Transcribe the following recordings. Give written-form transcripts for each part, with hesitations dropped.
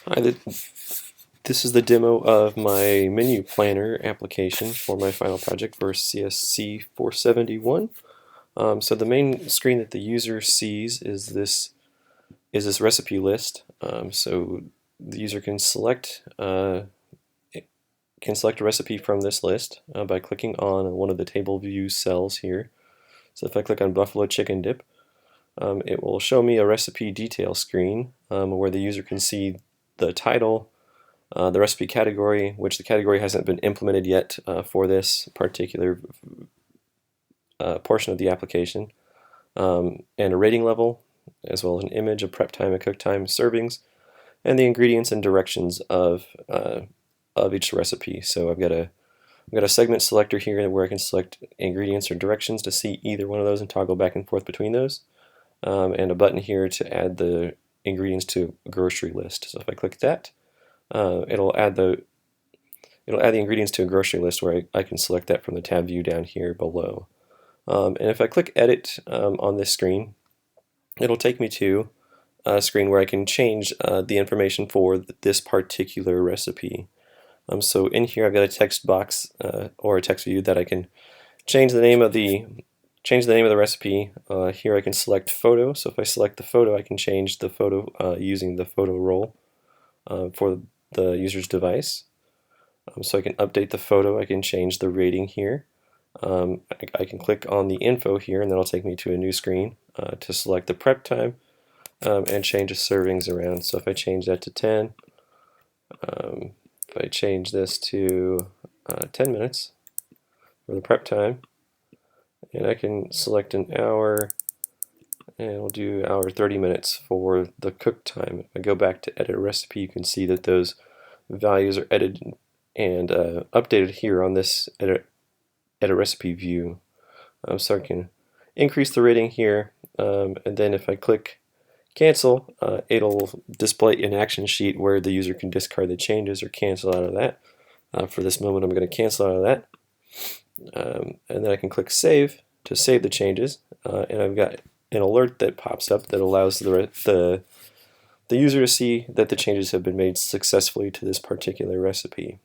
Hi, this is the demo of my menu planner application for my final project for CSC471. So the main screen that the user sees is this recipe list. So the user can select a recipe from this list by clicking on one of the table view cells here. So if I click on buffalo chicken dip, it will show me a recipe detail screen where the user can see the title, the recipe category, which the category hasn't been implemented yet for this particular portion of the application, and a rating level, as well as an image, a prep time, a cook time, servings, and the ingredients and directions of each recipe. So I've got a segment selector here where I can select ingredients or directions to see either one of those and toggle back and forth between those, and a button here to add the ingredients to a grocery list. So if I click that, it'll add the ingredients to a grocery list where I can select that from the tab view down here below. And if I click edit on this screen, it'll take me to a screen where I can change the information for this particular recipe. So in here I've got a text box or a text view that I can change the name of the recipe. Here I can select photo. So if I select the photo, I can change the photo using the photo role for the user's device. So I can update the photo, I can change the rating here. I can click on the info here and that'll take me to a new screen to select the prep time and change the servings around. So if I change that to 10, if I change this to 10 minutes for the prep time, and I can select an hour, and we'll do hour 30 minutes for the cook time. If I go back to edit a recipe, you can see that those values are edited and updated here on this edit recipe view. So I can increase the rating here, and then if I click cancel, it'll display an action sheet where the user can discard the changes or cancel out of that. For this moment I'm going to cancel out of that, and then I can click save to save the changes, and I've got an alert that pops up that allows the user to see that the changes have been made successfully to this particular recipe.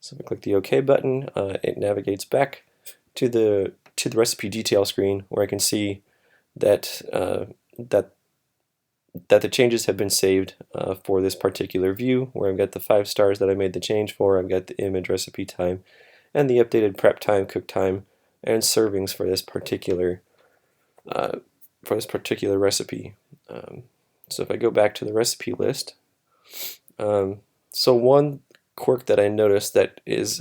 So if I click the OK button, it navigates back to the recipe detail screen where I can see that that the changes have been saved for this particular view, where I've got the 5 stars that I made the change for. I've got the image, recipe time, and the updated prep time, cook time, and servings for this particular recipe. So if I go back to the recipe list, so one quirk that I noticed that is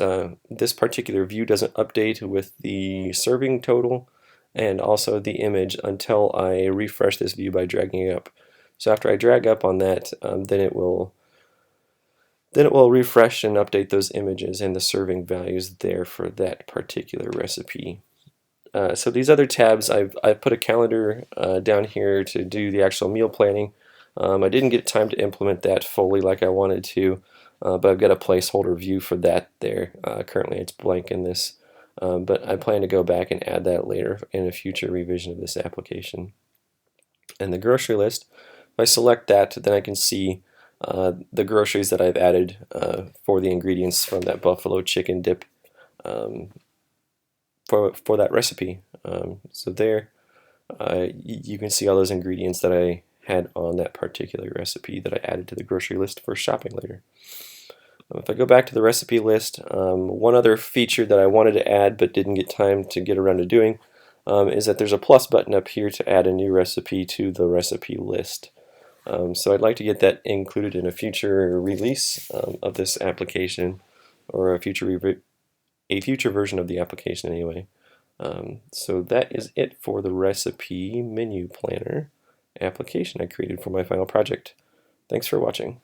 this particular view doesn't update with the serving total and also the image until I refresh this view by dragging it up. So after I drag up on that, then it will refresh and update those images and the serving values there for that particular recipe. So these other tabs, I've put a calendar down here to do the actual meal planning. I didn't get time to implement that fully like I wanted to, but I've got a placeholder view for that there. Currently it's blank in this, but I plan to go back and add that later in a future revision of this application. And the grocery list, if I select that, then I can see the groceries that I've added for the ingredients from that buffalo chicken dip for that recipe. So there you can see all those ingredients that I had on that particular recipe that I added to the grocery list for shopping later. If I go back to the recipe list, one other feature that I wanted to add but didn't get time to get around to doing is that there's a plus button up here to add a new recipe to the recipe list. So I'd like to get that included in a future release of this application, or a future version of the application anyway. So that is it for the recipe menu planner application I created for my final project. Thanks for watching.